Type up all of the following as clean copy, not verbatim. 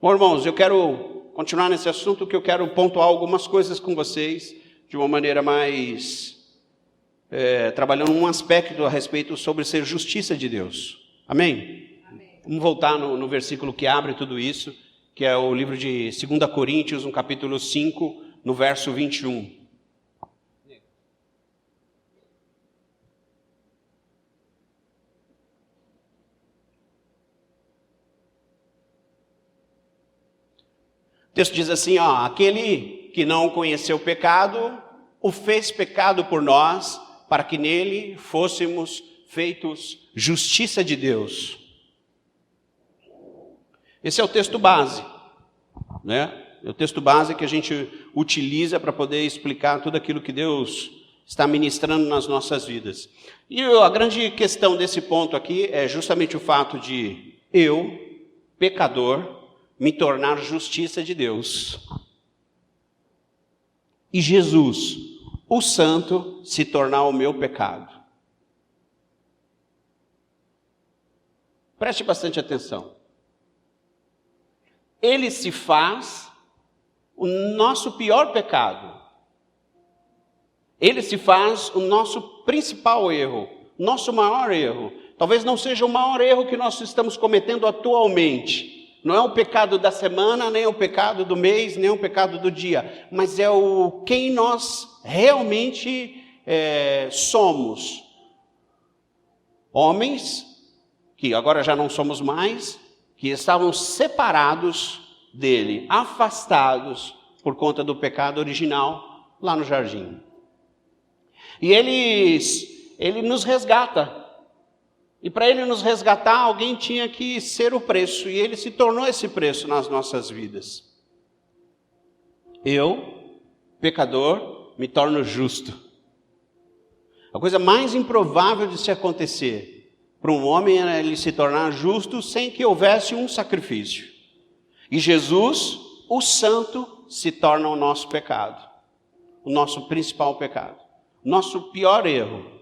Bom, irmãos, eu quero continuar nesse assunto, que eu quero pontuar algumas coisas com vocês de uma maneira mais... trabalhando um aspecto a respeito sobre ser justiça de Deus. Amém? Amém. Vamos voltar no versículo que abre tudo isso, que é o livro de 2 Coríntios, no capítulo 5, no verso 21. O texto diz assim, aquele que não conheceu o pecado, o fez pecado por nós, para que nele fôssemos feitos justiça de Deus. Esse é o texto base, né? É o texto base que a gente utiliza para poder explicar tudo aquilo que Deus está ministrando nas nossas vidas. E a grande questão desse ponto aqui é justamente o fato de eu, pecador, me tornar justiça de Deus. E Jesus, o santo, se tornar o meu pecado. Preste bastante atenção. Ele se faz o nosso pior pecado. Ele se faz o nosso principal erro, nosso maior erro. Talvez não seja o maior erro que nós estamos cometendo atualmente. Não é o pecado da semana, nem o pecado do mês, nem o pecado do dia. Mas é quem nós realmente somos. Homens, que agora já não somos mais, que estavam separados dele, afastados por conta do pecado original lá no jardim. E ele nos resgata. E para ele nos resgatar, alguém tinha que ser o preço. E ele se tornou esse preço nas nossas vidas. Eu, pecador, me torno justo. A coisa mais improvável de se acontecer para um homem era ele se tornar justo sem que houvesse um sacrifício. E Jesus, o santo, se torna o nosso pecado. O nosso principal pecado. O nosso pior erro.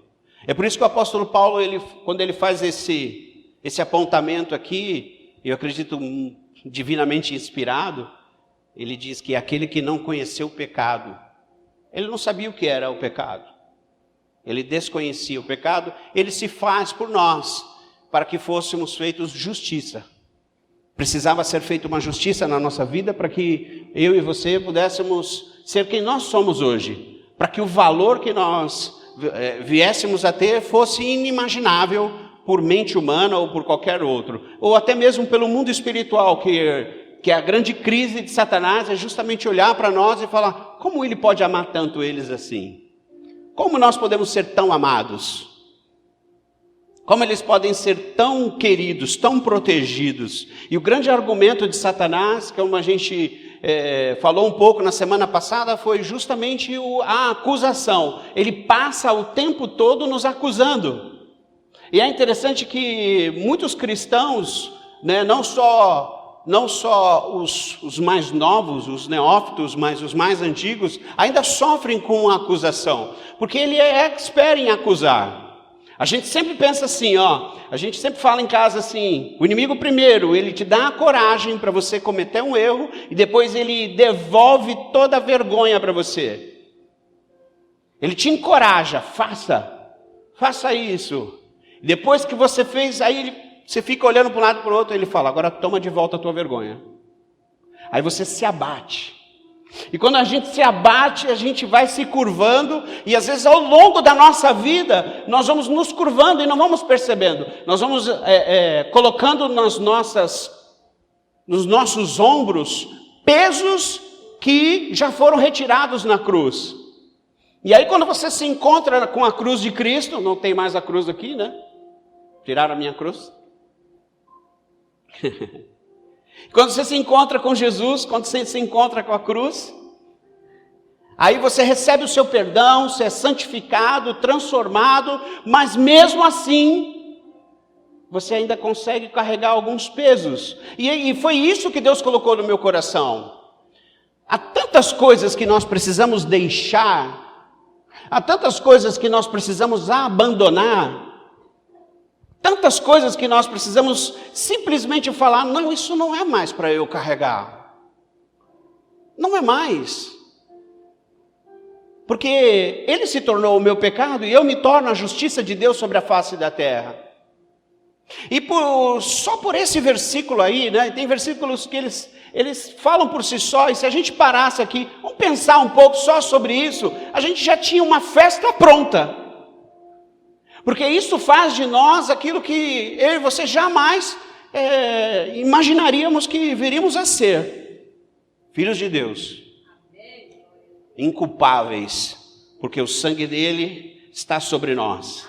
É por isso que o apóstolo Paulo, quando ele faz esse apontamento aqui, eu acredito divinamente inspirado, ele diz que aquele que não conheceu o pecado, ele não sabia o que era o pecado, ele desconhecia o pecado, ele se faz por nós, para que fôssemos feitos justiça. Precisava ser feita uma justiça na nossa vida, para que eu e você pudéssemos ser quem nós somos hoje, para que o valor que nós viéssemos a ter fosse inimaginável por mente humana ou por qualquer outro, ou até mesmo pelo mundo espiritual, que a grande crise de Satanás é justamente olhar para nós e falar, como ele pode amar tanto eles assim? Como nós podemos ser tão amados? Como eles podem ser tão queridos, tão protegidos? E o grande argumento de Satanás, como a gente falou um pouco na semana passada, foi justamente a acusação. Ele passa o tempo todo nos acusando. E é interessante que muitos cristãos, né, não só os mais novos, os neófitos, mas os mais antigos, ainda sofrem com a acusação. Porque ele é expert em acusar. A gente sempre pensa assim, a gente sempre fala em casa assim, o inimigo primeiro, ele te dá a coragem para você cometer um erro, e depois ele devolve toda a vergonha para você. Ele te encoraja, faça isso. Depois que você fez, aí você fica olhando para um lado e para o outro, ele fala, agora toma de volta a tua vergonha. Aí você se abate. E quando a gente se abate, a gente vai se curvando, e às vezes ao longo da nossa vida, nós vamos nos curvando e não vamos percebendo. Nós vamos colocando nos nossos ombros pesos que já foram retirados na cruz. E aí quando você se encontra com a cruz de Cristo, não tem mais a cruz aqui, né? Tiraram a minha cruz. Quando você se encontra com Jesus, quando você se encontra com a cruz, aí você recebe o seu perdão, você é santificado, transformado, mas mesmo assim, você ainda consegue carregar alguns pesos. E foi isso que Deus colocou no meu coração. Há tantas coisas que nós precisamos deixar, há tantas coisas que nós precisamos abandonar, Tantas coisas que nós precisamos simplesmente falar, não, isso não é mais para eu carregar. Não é mais. Porque ele se tornou o meu pecado e eu me torno a justiça de Deus sobre a face da terra. E só por esse versículo aí, né? Tem versículos que eles falam por si só, e se a gente parasse aqui, vamos pensar um pouco só sobre isso, a gente já tinha uma festa pronta. Porque isso faz de nós aquilo que eu e você jamais imaginaríamos que viríamos a ser. Filhos de Deus. Inculpáveis, porque o sangue dele está sobre nós.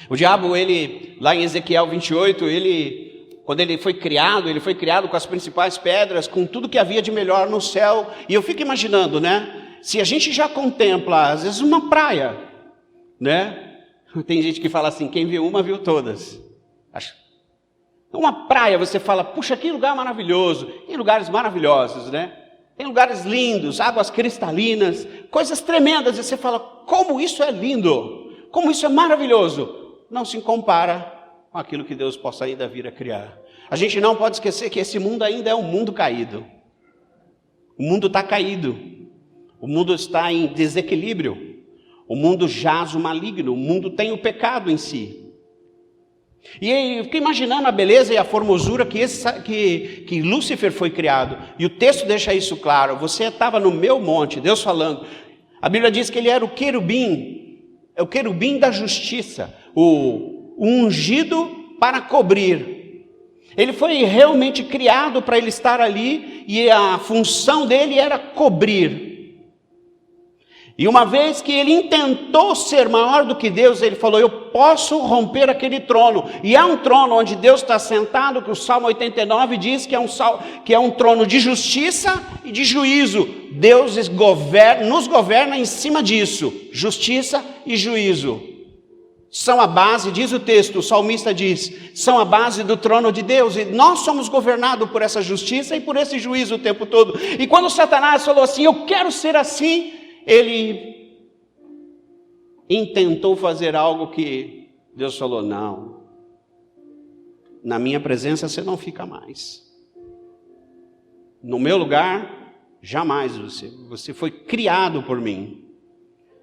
O diabo, ele, lá em Ezequiel 28, quando ele foi criado com as principais pedras, com tudo que havia de melhor no céu. E eu fico imaginando, né? Se a gente já contempla, às vezes, uma praia, né? Tem gente que fala assim, quem viu uma, viu todas. Uma praia, você fala, puxa, que lugar maravilhoso. Tem lugares maravilhosos, né? Tem lugares lindos, águas cristalinas, coisas tremendas. E você fala, como isso é lindo, como isso é maravilhoso. Não se compara com aquilo que Deus possa ainda vir a criar. A gente não pode esquecer que esse mundo ainda é um mundo caído. O mundo está caído. O mundo está em desequilíbrio. O mundo jaz o maligno. O mundo tem o pecado em si. E eu fiquei imaginando a beleza e a formosura que Lúcifer foi criado. E o texto deixa isso claro. Você estava no meu monte, Deus falando. A Bíblia diz que ele era o querubim. É o querubim da justiça. O ungido para cobrir. Ele foi realmente criado para ele estar ali. E a função dele era cobrir. E uma vez que ele intentou ser maior do que Deus, ele falou, eu posso romper aquele trono. E há um trono onde Deus está sentado, que o Salmo 89 diz que é um trono de justiça e de juízo. Deus nos governa em cima disso. Justiça e juízo. São a base, diz o texto, o salmista diz, são a base do trono de Deus. E nós somos governados por essa justiça e por esse juízo o tempo todo. E quando Satanás falou assim, eu quero ser assim, ele intentou fazer algo que Deus falou, não, na minha presença você não fica mais, no meu lugar, jamais você foi criado por mim,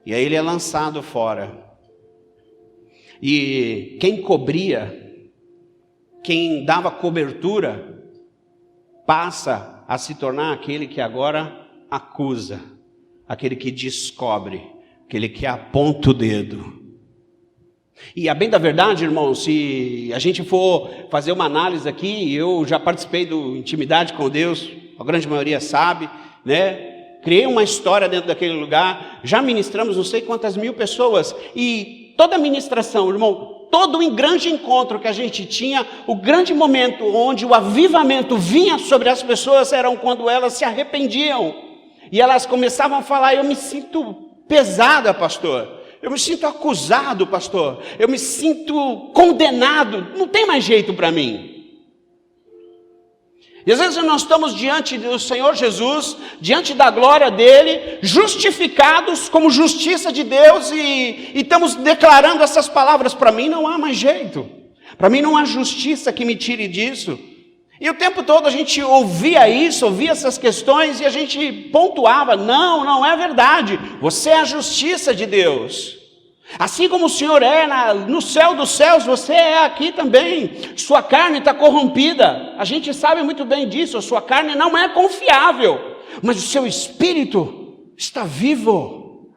e aí ele é lançado fora, e quem cobria, quem dava cobertura, passa a se tornar aquele que agora acusa, aquele que descobre, aquele que aponta o dedo. E a bem da verdade, irmão, se a gente for fazer uma análise aqui, eu já participei do Intimidade com Deus, a grande maioria sabe, né? Criei uma história dentro daquele lugar, já ministramos não sei quantas mil pessoas, e toda a ministração, irmão, todo o grande encontro que a gente tinha, o grande momento onde o avivamento vinha sobre as pessoas, eram quando elas se arrependiam. E elas começavam a falar, eu me sinto pesada, pastor. Eu me sinto acusado, pastor. Eu me sinto condenado. Não tem mais jeito para mim. E às vezes nós estamos diante do Senhor Jesus, diante da glória dele, justificados como justiça de Deus e estamos declarando essas palavras. Para mim não há mais jeito. Para mim não há justiça que me tire disso. E o tempo todo a gente ouvia isso, ouvia essas questões e a gente pontuava, não é verdade, você é a justiça de Deus. Assim como o Senhor é no céu dos céus, você é aqui também. Sua carne está corrompida, a gente sabe muito bem disso, a sua carne não é confiável, mas o seu espírito está vivo.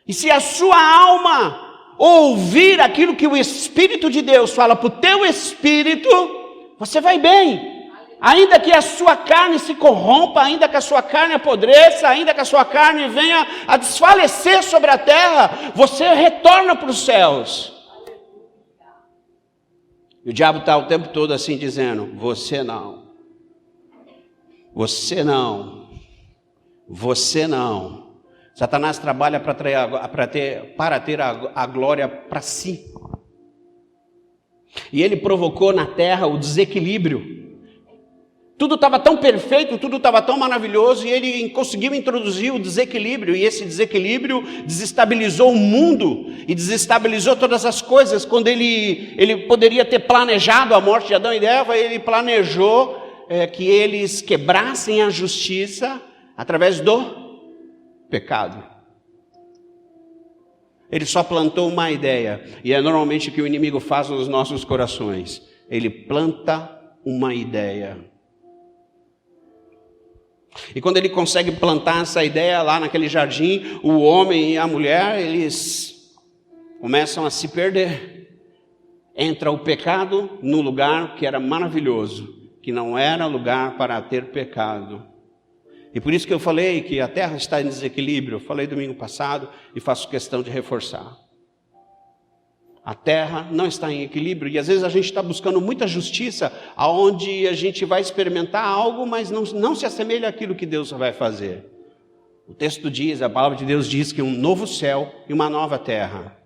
E se a sua alma ouvir aquilo que o Espírito de Deus fala para o teu espírito, você vai bem, ainda que a sua carne se corrompa, ainda que a sua carne apodreça, ainda que a sua carne venha a desfalecer sobre a terra, você retorna para os céus. E o diabo está o tempo todo assim dizendo, você não, você não, você não. Satanás trabalha para ter a glória para si. E ele provocou na terra o desequilíbrio. Tudo estava tão perfeito, tudo estava tão maravilhoso, e ele conseguiu introduzir o desequilíbrio, e esse desequilíbrio desestabilizou o mundo, e desestabilizou todas as coisas. Quando ele poderia ter planejado a morte de Adão e Eva, ele planejou que eles quebrassem a justiça através do pecado. Ele só plantou uma ideia, e é normalmente o que o inimigo faz nos nossos corações. Ele planta uma ideia. E quando ele consegue plantar essa ideia lá naquele jardim, o homem e a mulher, eles começam a se perder. Entra o pecado no lugar que era maravilhoso, que não era lugar para ter pecado. E por isso que eu falei que a terra está em desequilíbrio. Eu falei domingo passado e faço questão de reforçar. A terra não está em equilíbrio, e às vezes a gente está buscando muita justiça, aonde a gente vai experimentar algo, mas não se assemelha àquilo que Deus vai fazer. O texto diz, a palavra de Deus diz que um novo céu e uma nova terra.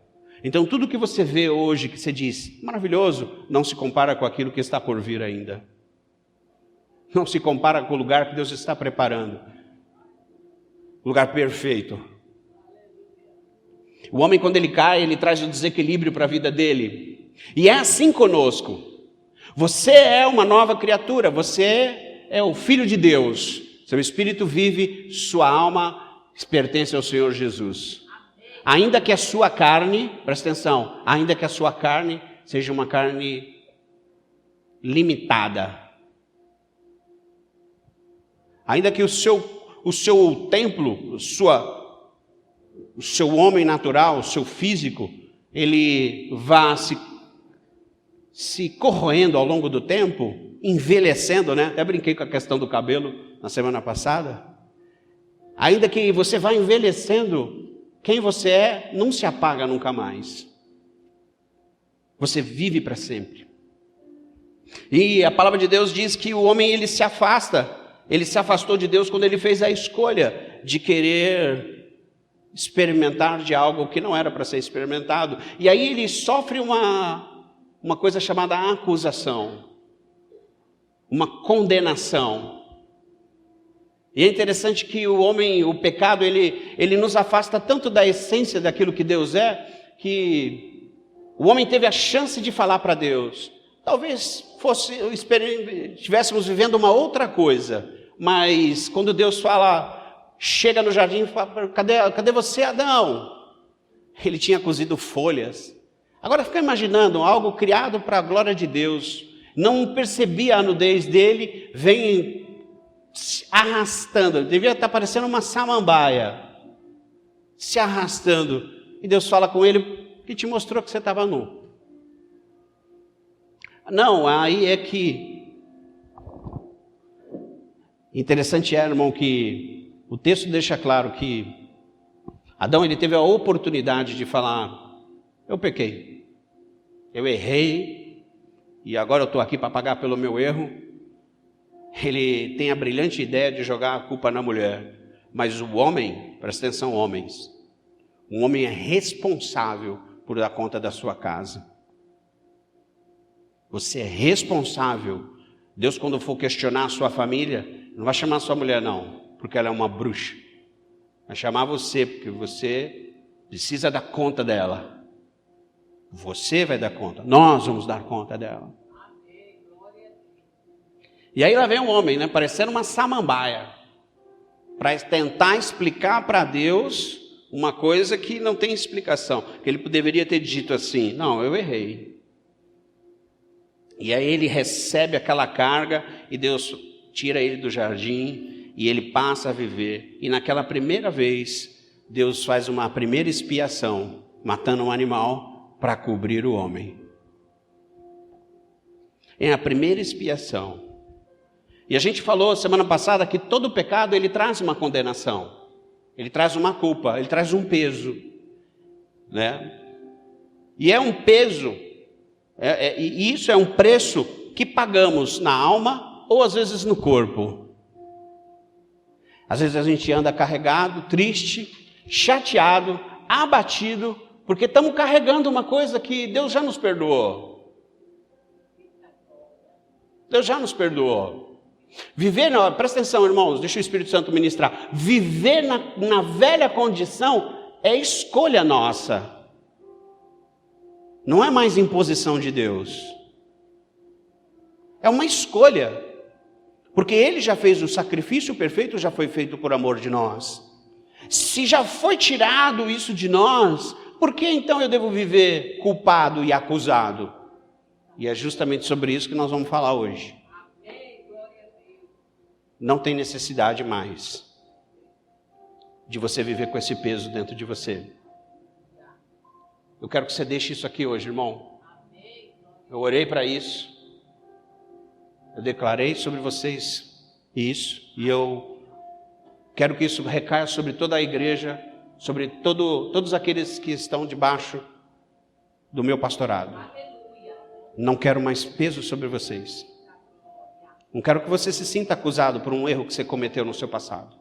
Então tudo que você vê hoje, que você diz, maravilhoso, não se compara com aquilo que está por vir ainda. Não se compara com o lugar que Deus está preparando. Lugar perfeito. O homem, quando ele cai, ele traz o desequilíbrio para a vida dele. E é assim conosco. Você é uma nova criatura, você é o filho de Deus. Seu espírito vive, sua alma pertence ao Senhor Jesus. Ainda que a sua carne, presta atenção, ainda que a sua carne seja uma carne limitada. Ainda que o seu templo, o seu homem natural, o seu físico, ele vá se corroendo ao longo do tempo, envelhecendo, né? Até brinquei com a questão do cabelo na semana passada. Ainda que você vá envelhecendo, quem você é não se apaga nunca mais. Você vive para sempre. E a palavra de Deus diz que o homem, ele se afasta. Ele se afastou de Deus quando ele fez a escolha de querer experimentar de algo que não era para ser experimentado. E aí ele sofre uma coisa chamada acusação, uma condenação. E é interessante que o pecado, ele nos afasta tanto da essência daquilo que Deus é, que o homem teve a chance de falar para Deus. Talvez estivéssemos vivendo uma outra coisa, mas quando Deus chega no jardim e fala, cadê você, Adão? Ele tinha cozido folhas. Agora fica imaginando, algo criado para a glória de Deus, não percebia a nudez dele, vem se arrastando, devia estar parecendo uma samambaia, se arrastando, e Deus fala com ele, que te mostrou que você estava nu. Não, aí é que, interessante irmão, que o texto deixa claro que Adão, ele teve a oportunidade de falar, eu pequei, eu errei, e agora eu estou aqui para pagar pelo meu erro. Ele tem a brilhante ideia de jogar a culpa na mulher, mas o homem, presta atenção homens, um homem é responsável por dar conta da sua casa. Você é responsável. Deus, quando for questionar a sua família, não vai chamar a sua mulher não, porque ela é uma bruxa. Vai chamar você, porque você precisa dar conta dela. Você vai dar conta, nós vamos dar conta dela. E aí lá vem um homem, né, parecendo uma samambaia, para tentar explicar para Deus uma coisa que não tem explicação, que ele deveria ter dito assim, não, eu errei. E aí ele recebe aquela carga e Deus tira ele do jardim e ele passa a viver. E naquela primeira vez, Deus faz uma primeira expiação, matando um animal para cobrir o homem. É a primeira expiação. E a gente falou semana passada que todo pecado ele traz uma condenação, ele traz uma culpa, ele traz um peso, né? E é um peso, e isso é um preço que pagamos na alma ou às vezes no corpo. Às vezes a gente anda carregado, triste, chateado, abatido, porque estamos carregando uma coisa que Deus já nos perdoou. Deus já nos perdoou. Presta atenção, irmãos, deixa o Espírito Santo ministrar. Viver na velha condição é escolha nossa. Não é mais imposição de Deus. É uma escolha. Porque Ele já fez o sacrifício perfeito, já foi feito por amor de nós. Se já foi tirado isso de nós, por que então eu devo viver culpado e acusado? E é justamente sobre isso que nós vamos falar hoje. Não tem necessidade mais de você viver com esse peso dentro de você. Eu quero que você deixe isso aqui hoje, irmão. Eu orei para isso. Eu declarei sobre vocês isso. E eu quero que isso recaia sobre toda a igreja, sobre todos aqueles que estão debaixo do meu pastorado. Não quero mais peso sobre vocês. Não quero que você se sinta acusado por um erro que você cometeu no seu passado.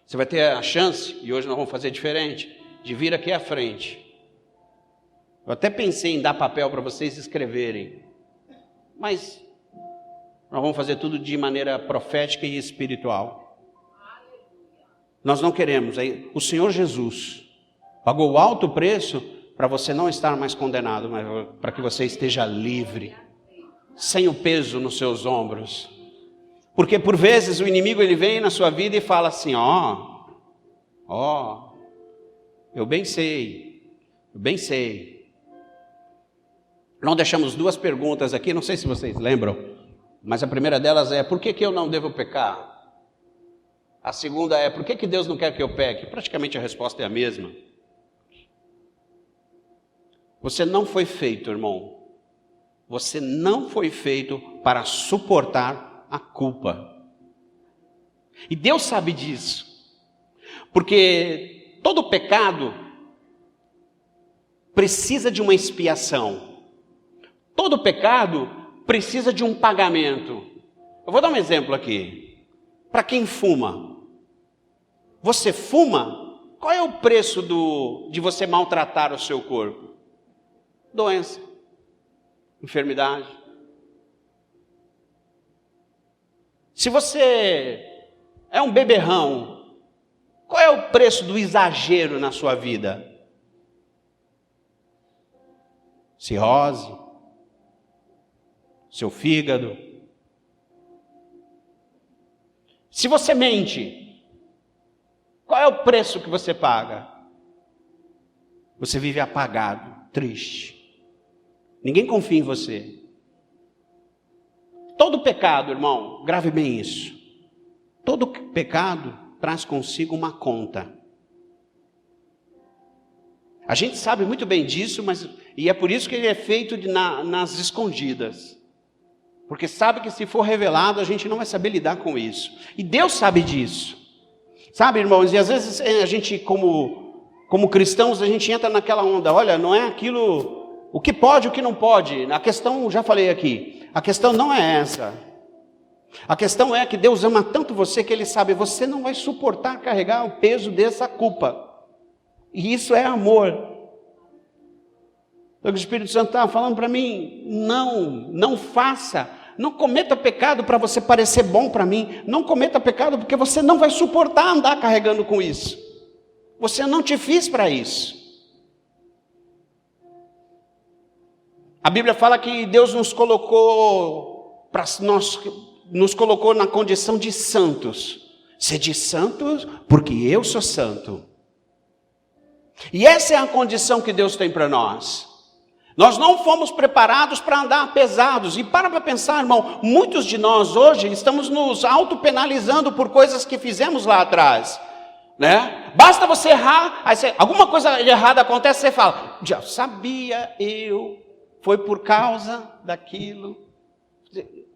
Você vai ter a chance, e hoje nós vamos fazer diferente, de vir aqui à frente. Eu até pensei em dar papel para vocês escreverem, mas nós vamos fazer tudo de maneira profética e espiritual. Nós não queremos. O Senhor Jesus pagou o alto preço para você não estar mais condenado, mas para que você esteja livre, sem o peso nos seus ombros. Porque por vezes o inimigo ele vem na sua vida e fala assim, eu bem sei. Não deixamos duas perguntas aqui, não sei se vocês lembram, mas a primeira delas é, por que eu não devo pecar? A segunda é, por que Deus não quer que eu peque? Praticamente a resposta é a mesma. Você não foi feito, irmão. Você não foi feito para suportar a culpa. E Deus sabe disso. Porque todo pecado precisa de uma expiação. Todo pecado precisa de um pagamento. Eu vou dar um exemplo aqui. Para quem fuma. Você fuma? Qual é o preço de você maltratar o seu corpo? Doença. Enfermidade. Se você é um beberrão, qual é o preço do exagero na sua vida? Cirrose, seu fígado. Se você mente, qual é o preço que você paga? Você vive apagado, triste. Ninguém confia em você. Todo pecado, irmão, grave bem isso. Todo pecado traz consigo uma conta. A gente sabe muito bem disso, e é por isso que ele é feito nas escondidas. Porque sabe que se for revelado, a gente não vai saber lidar com isso. E Deus sabe disso. Sabe, irmãos, e às vezes a gente, como cristãos, a gente entra naquela onda. Olha, não é aquilo... O que pode, o que não pode. A questão, já falei aqui, a questão não é essa. A questão é que Deus ama tanto você que Ele sabe, você não vai suportar carregar o peso dessa culpa. E isso é amor. Então, o Espírito Santo estava falando para mim, não faça. Não cometa pecado para você parecer bom para mim. Não cometa pecado porque você não vai suportar andar carregando com isso. Você não te fiz para isso. A Bíblia fala que Deus nos colocou na condição de santos. Sede santos, porque eu sou santo. E essa é a condição que Deus tem para nós. Nós não fomos preparados para andar pesados. E para pensar, irmão, muitos de nós hoje estamos nos autopenalizando por coisas que fizemos lá atrás. Né? Basta você errar, alguma coisa errada acontece, você fala, já sabia eu. Foi por causa daquilo.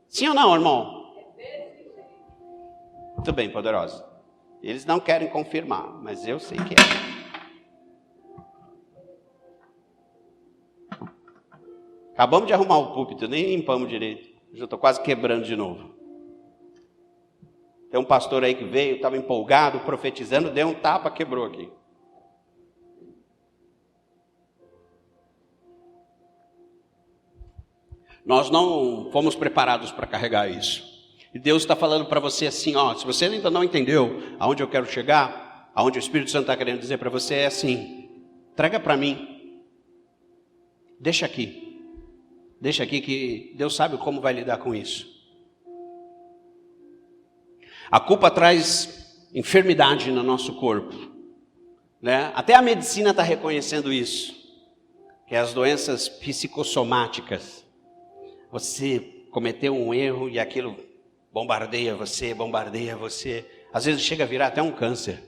Sim ou não, irmão? Muito bem, poderosa. Eles não querem confirmar, mas eu sei que é. Acabamos de arrumar o púlpito, nem limpamos direito. Já estou quase quebrando de novo. Tem um pastor aí que veio, estava empolgado, profetizando, deu um tapa, quebrou aqui. Nós não fomos preparados para carregar isso. E Deus está falando para você assim, ó, se você ainda não entendeu aonde eu quero chegar, aonde o Espírito Santo está querendo dizer para você é assim, entrega para mim, deixa aqui que Deus sabe como vai lidar com isso. A culpa traz enfermidade no nosso corpo, né? Até a medicina está reconhecendo isso, que é as doenças psicossomáticas. Você cometeu um erro e aquilo bombardeia você. Às vezes chega a virar até um câncer.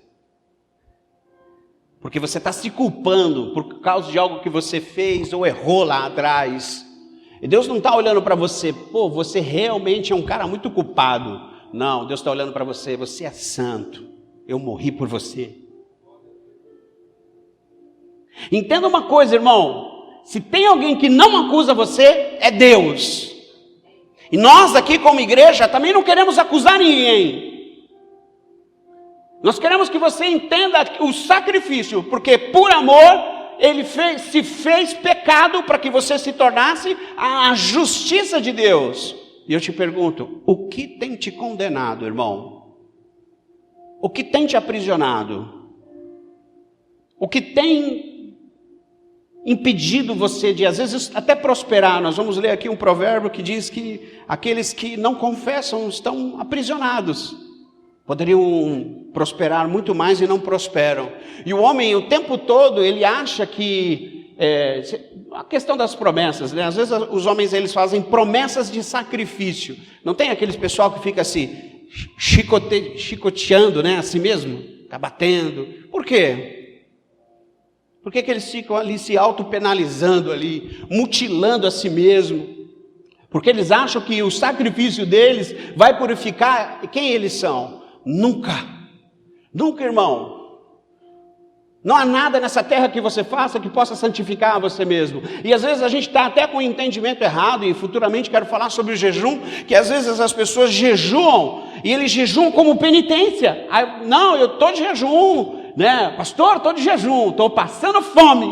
Porque você está se culpando por causa de algo que você fez ou errou lá atrás. E Deus não está olhando para você, pô, você realmente é um cara muito culpado. Não, Deus está olhando para você, você é santo. Eu morri por você. Entenda uma coisa, irmão. Se tem alguém que não acusa você, é Deus. E nós aqui como igreja também não queremos acusar ninguém. Nós queremos que você entenda o sacrifício, porque por amor ele se fez pecado para que você se tornasse a justiça de Deus. E eu te pergunto, o que tem te condenado, irmão? O que tem te aprisionado? O que tem impedido você de, às vezes, até prosperar? Nós vamos ler aqui um provérbio que diz que aqueles que não confessam estão aprisionados. Poderiam prosperar muito mais e não prosperam. E o homem, o tempo todo, ele acha que... a questão das promessas, né? Às vezes os homens eles fazem promessas de sacrifício. Não tem aqueles pessoal que fica assim, chicoteando, né? Assim mesmo, tá batendo. Por quê? Por que eles ficam ali se autopenalizando ali, mutilando a si mesmo? Porque eles acham que o sacrifício deles vai purificar quem eles são. Nunca, irmão. Não há nada nessa terra que você faça que possa santificar você mesmo. E às vezes a gente está até com o entendimento errado, e futuramente quero falar sobre o jejum, que às vezes as pessoas jejuam, e eles jejuam como penitência. Não, eu estou de jejum, né? Pastor, estou de jejum, estou passando fome.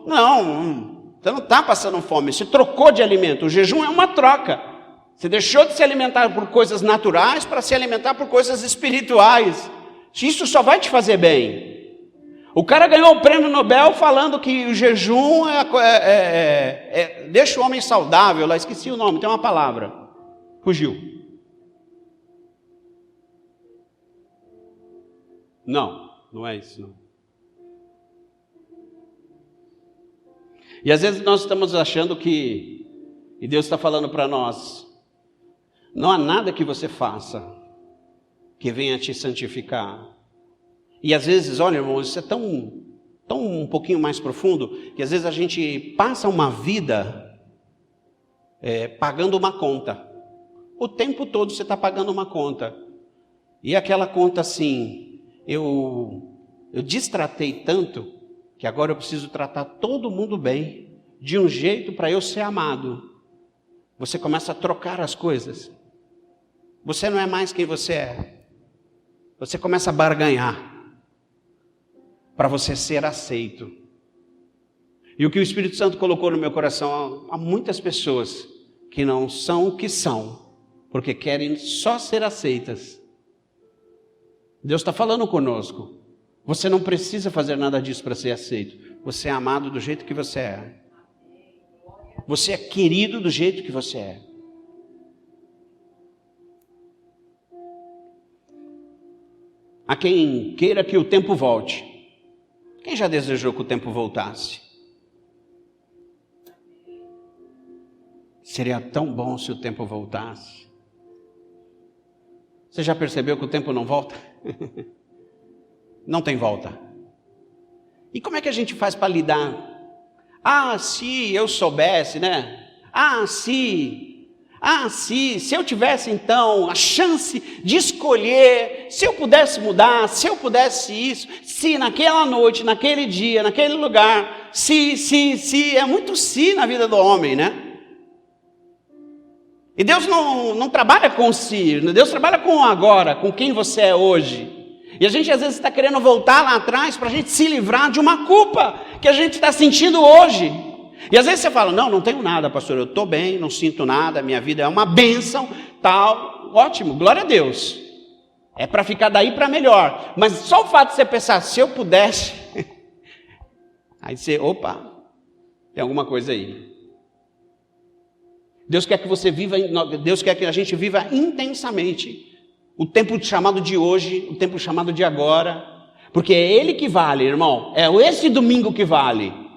Não, você não está passando fome, você trocou de alimento. O jejum é uma troca. Você deixou de se alimentar por coisas naturais para se alimentar por coisas espirituais. Isso só vai te fazer bem. O cara ganhou o prêmio Nobel falando que o jejum deixa o homem saudável. Lá esqueci o nome, tem uma palavra. Fugiu. Não é isso. Não. E às vezes nós estamos achando que, e Deus está falando para nós, não há nada que você faça que venha te santificar. E às vezes, olha, irmãos, isso é tão um pouquinho mais profundo, que às vezes a gente passa uma vida pagando uma conta. O tempo todo você está pagando uma conta. E aquela conta assim, eu destratei tanto, que agora eu preciso tratar todo mundo bem, de um jeito para eu ser amado. Você começa a trocar as coisas. Você não é mais quem você é. Você começa a barganhar para você ser aceito. E o que o Espírito Santo colocou no meu coração, há muitas pessoas que não são o que são, porque querem só ser aceitas. Deus está falando conosco. Você não precisa fazer nada disso para ser aceito. Você é amado do jeito que você é. Você é querido do jeito que você é. A quem queira que o tempo volte. Quem já desejou que o tempo voltasse? Seria tão bom se o tempo voltasse. Você já percebeu que o tempo não volta? Não tem volta. E como é que a gente faz para lidar? Se eu soubesse, né? Se eu tivesse então a chance de escolher, se eu pudesse mudar, se eu pudesse isso, se naquela noite, naquele dia, naquele lugar, é muito se na vida do homem, né? E Deus não trabalha com si, Deus trabalha com o agora, com quem você é hoje. E a gente às vezes está querendo voltar lá atrás para a gente se livrar de uma culpa que a gente está sentindo hoje. E às vezes você fala, não tenho nada, pastor, eu estou bem, não sinto nada, minha vida é uma bênção, tal. ótimo, glória a Deus. É para ficar daí para melhor. Mas só o fato de você pensar, se eu pudesse... Aí você, opa, tem alguma coisa aí. Deus quer que você viva, Deus quer que a gente viva intensamente o tempo chamado de hoje, o tempo chamado de agora, porque é Ele que vale, irmão. É esse domingo que vale.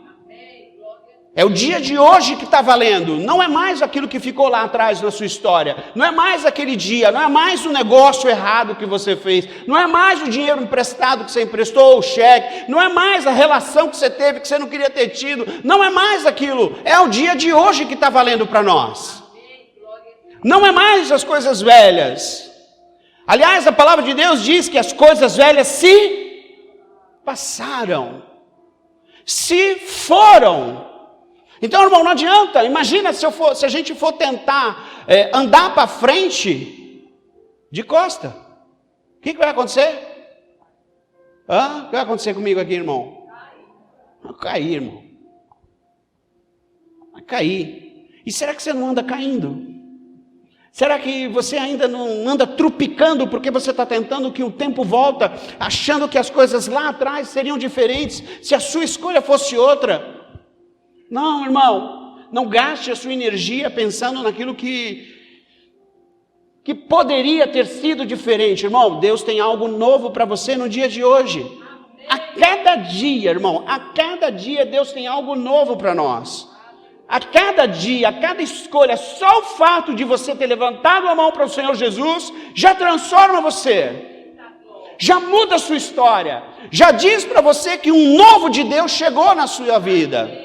É o dia de hoje que está valendo. Não é mais aquilo que ficou lá atrás na sua história. Não é mais aquele dia. Não é mais o negócio errado que você fez. Não é mais o dinheiro emprestado que você emprestou, o cheque. Não é mais a relação que você teve que você não queria ter tido. Não é mais aquilo. É o dia de hoje que está valendo para nós. Não é mais as coisas velhas. Aliás, a palavra de Deus diz que as coisas velhas se passaram. Se foram. Então, irmão, não adianta. Imagina se a gente for tentar andar para frente de costa. O que vai acontecer? O que vai acontecer comigo aqui, irmão? Vai cair, irmão. Vai cair. E será que você não anda caindo? Será que você ainda não anda trupicando porque você está tentando que o tempo volta, achando que as coisas lá atrás seriam diferentes, se a sua escolha fosse outra? Não, irmão, não gaste a sua energia pensando naquilo que poderia ter sido diferente. Irmão, Deus tem algo novo para você no dia de hoje. Amém. A cada dia, irmão, a cada dia Deus tem algo novo para nós. A cada dia, a cada escolha, só o fato de você ter levantado a mão para o Senhor Jesus, já transforma você. Já muda a sua história. Já diz para você que um novo de Deus chegou na sua vida.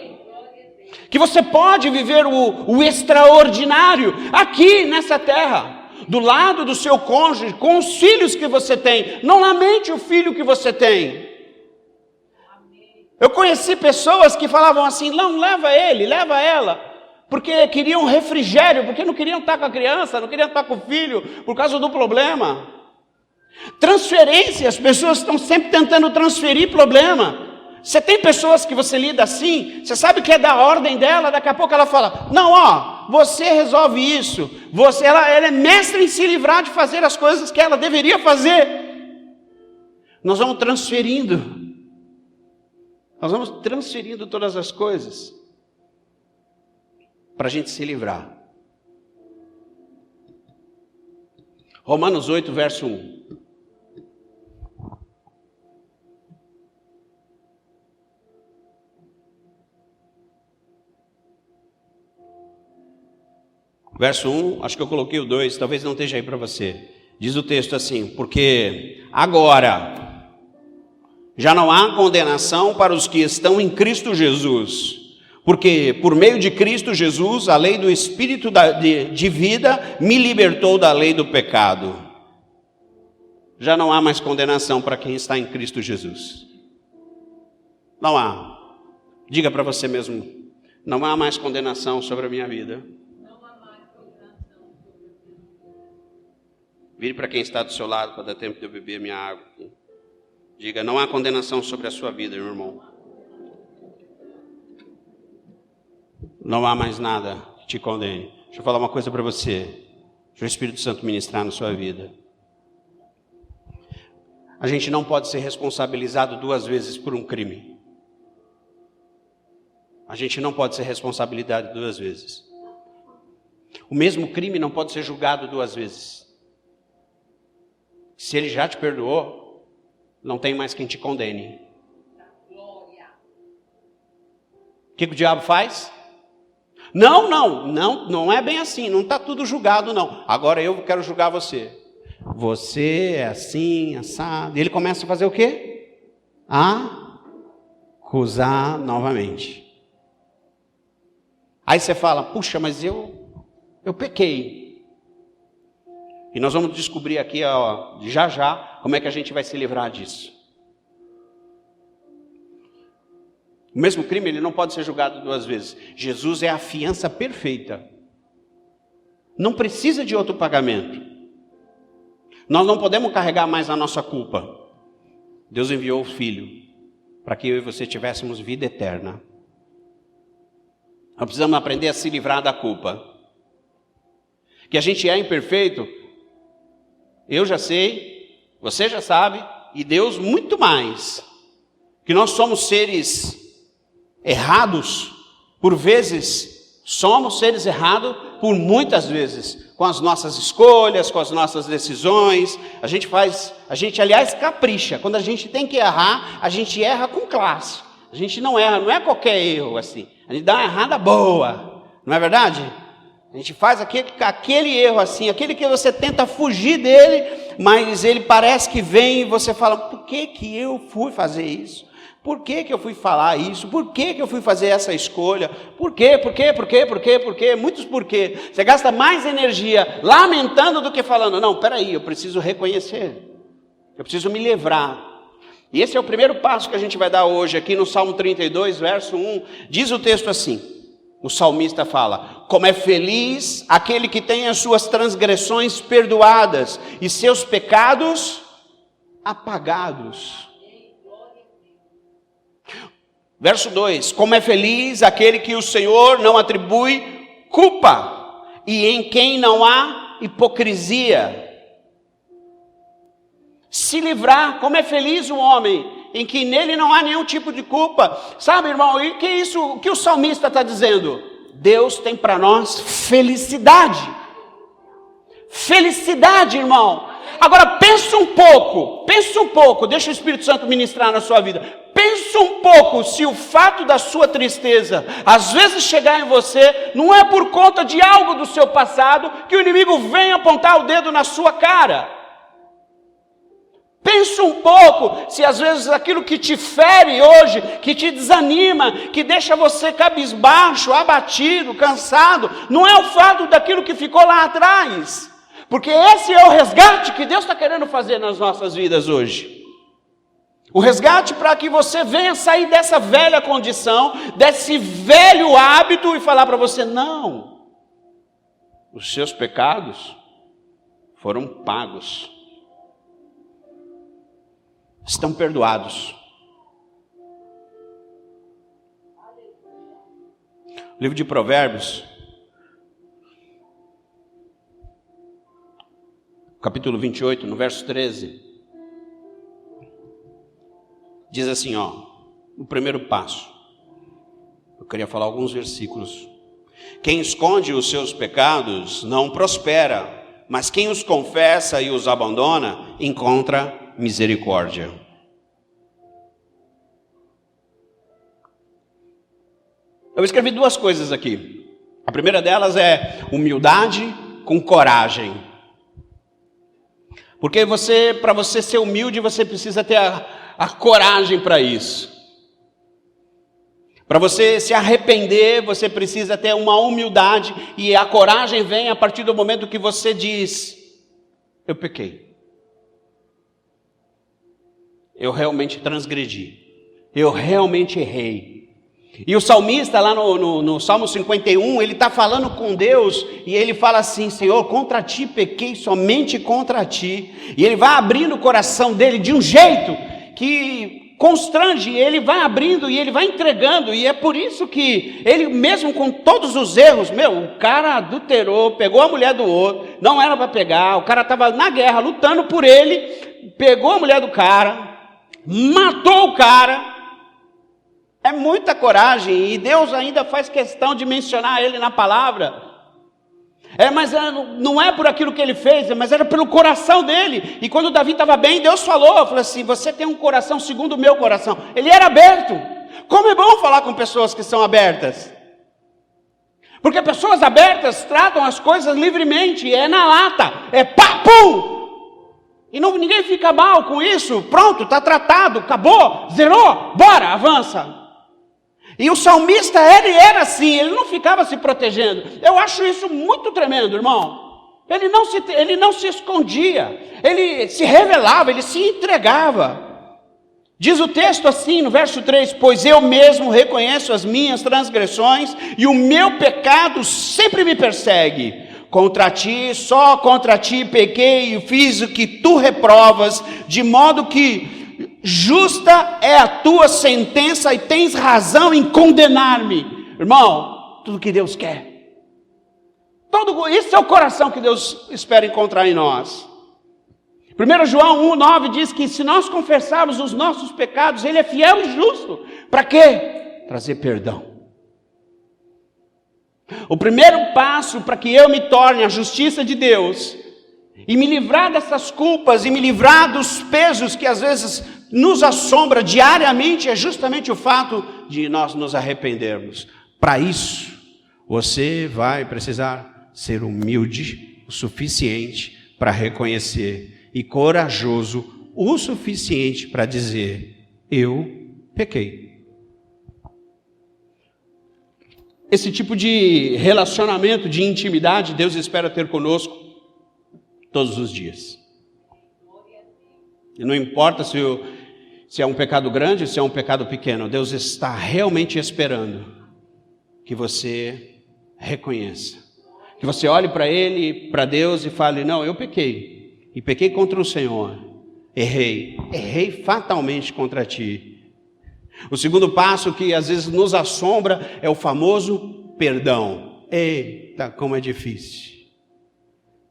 Que você pode viver o extraordinário aqui nessa terra, do lado do seu cônjuge, com os filhos que você tem. Não lamente o filho que você tem. Eu conheci pessoas que falavam assim, não, leva ele, leva ela, porque queriam refrigério, porque não queriam estar com a criança, não queriam estar com o filho, por causa do problema. Transferência, as pessoas estão sempre tentando transferir problema. Você tem pessoas que você lida assim, você sabe que é da ordem dela, daqui a pouco ela fala, não, você resolve isso, ela é mestra em se livrar de fazer as coisas que ela deveria fazer. Nós vamos transferindo todas as coisas, para a gente se livrar. Romanos 8, verso 1. Verso 1, acho que eu coloquei o 2, talvez não esteja aí para você. Diz o texto assim, porque agora já não há condenação para os que estão em Cristo Jesus. Porque por meio de Cristo Jesus, a lei do Espírito de vida me libertou da lei do pecado. Já não há mais condenação para quem está em Cristo Jesus. Não há. Diga para você mesmo, não há mais condenação sobre a minha vida. Vire para quem está do seu lado para dar tempo de eu beber minha água. Diga, não há condenação sobre a sua vida, meu irmão. Não há mais nada que te condene. Deixa eu falar uma coisa para você. Deixa o Espírito Santo ministrar na sua vida. A gente não pode ser responsabilizado 2 vezes por um crime. A gente não pode ser responsabilizado 2 vezes. O mesmo crime não pode ser julgado 2 vezes. Se ele já te perdoou, não tem mais quem te condene. O que o diabo faz? Não é bem assim, não está tudo julgado não. Agora eu quero julgar você. Você é assim, assado. E ele começa a fazer o quê? Acusar novamente. Aí você fala, puxa, mas eu pequei. E nós vamos descobrir aqui, já, como é que a gente vai se livrar disso. O mesmo crime, ele não pode ser julgado 2 vezes. Jesus é a fiança perfeita. Não precisa de outro pagamento. Nós não podemos carregar mais a nossa culpa. Deus enviou o Filho para que eu e você tivéssemos vida eterna. Nós precisamos aprender a se livrar da culpa. Que a gente é imperfeito, eu já sei, você já sabe, e Deus muito mais, que nós somos seres errados, por vezes, somos seres errados por muitas vezes, com as nossas escolhas, com as nossas decisões, a gente aliás capricha, quando a gente tem que errar, a gente erra com classe, a gente não erra, não é qualquer erro assim, a gente dá uma errada boa, não é verdade? A gente faz aquele erro assim, aquele que você tenta fugir dele, mas ele parece que vem e você fala, por que eu fui fazer isso? Por que eu fui falar isso? Por que eu fui fazer essa escolha? Por quê? Muitos porquê. Você gasta mais energia lamentando do que falando, não, peraí, eu preciso reconhecer, eu preciso me livrar. E esse é o primeiro passo que a gente vai dar hoje, aqui no Salmo 32, verso 1, diz o texto assim, o salmista fala, como é feliz aquele que tem as suas transgressões perdoadas e seus pecados apagados. Verso 2, como é feliz aquele que o Senhor não atribui culpa e em quem não há hipocrisia. Se livrar, como é feliz o homem em que nele não há nenhum tipo de culpa. Sabe, irmão, e que isso, o que o salmista está dizendo? Deus tem para nós felicidade. Felicidade, irmão. Agora pensa um pouco, deixa o Espírito Santo ministrar na sua vida. Pensa um pouco se o fato da sua tristeza, às vezes chegar em você, não é por conta de algo do seu passado, que o inimigo vem apontar o dedo na sua cara. Pensa um pouco se às vezes aquilo que te fere hoje, que te desanima, que deixa você cabisbaixo, abatido, cansado, não é o fato daquilo que ficou lá atrás. Porque esse é o resgate que Deus está querendo fazer nas nossas vidas hoje. O resgate para que você venha sair dessa velha condição, desse velho hábito e falar para você, não, os seus pecados foram pagos. Estão perdoados. O livro de Provérbios, capítulo 28, no verso 13, diz assim, o primeiro passo. Eu queria falar alguns versículos. Quem esconde os seus pecados não prospera, mas quem os confessa e os abandona, encontra misericórdia. Eu escrevi duas coisas aqui. A primeira delas é humildade com coragem. Porque para você ser humilde, você precisa ter a coragem para isso. Para você se arrepender, você precisa ter uma humildade. E a coragem vem a partir do momento que você diz, eu pequei. Eu realmente transgredi. Eu realmente errei. E o salmista lá no Salmo 51, ele está falando com Deus e ele fala assim, Senhor, contra ti pequei, somente contra ti. E ele vai abrindo o coração dele de um jeito que constrange, ele vai abrindo e ele vai entregando. E é por isso que ele mesmo com todos os erros, o cara adulterou, pegou a mulher do outro, não era para pegar, o cara estava na guerra lutando por ele, pegou a mulher do cara, matou o cara. É muita coragem, e Deus ainda faz questão de mencionar ele na palavra. Mas não é por aquilo que ele fez, mas era pelo coração dele. E quando Davi estava bem, Deus falou assim, você tem um coração segundo o meu coração. Ele era aberto. Como é bom falar com pessoas que são abertas. Porque pessoas abertas tratam as coisas livremente, é na lata, é pá, pum! E ninguém fica mal com isso, pronto, está tratado, acabou, zerou, bora, avança. E o salmista, ele era assim, ele não ficava se protegendo. Eu acho isso muito tremendo, irmão. Ele não se escondia, ele se revelava, ele se entregava. Diz o texto assim, no verso 3, pois eu mesmo reconheço as minhas transgressões e o meu pecado sempre me persegue. Contra ti, só contra ti pequei e fiz o que tu reprovas, de modo que justa é a tua sentença e tens razão em condenar-me. Irmão, tudo que Deus quer. Isso é o coração que Deus espera encontrar em nós. 1 João 1,9 diz que se nós confessarmos os nossos pecados, Ele é fiel e justo. Para quê? Trazer perdão. O primeiro passo para que eu me torne a justiça de Deus e me livrar dessas culpas e me livrar dos pesos que às vezes nos assombra diariamente é justamente o fato de nós nos arrependermos. Para isso, você vai precisar ser humilde o suficiente para reconhecer e corajoso o suficiente para dizer: eu pequei. Esse tipo de relacionamento, de intimidade, Deus espera ter conosco todos os dias. E não importa se é um pecado grande ou se é um pecado pequeno, Deus está realmente esperando que você reconheça. Que você olhe para Ele, para Deus e fale: não, eu pequei. E pequei contra o Senhor. Errei fatalmente contra Ti. O segundo passo que às vezes nos assombra é o famoso perdão. Eita, como é difícil.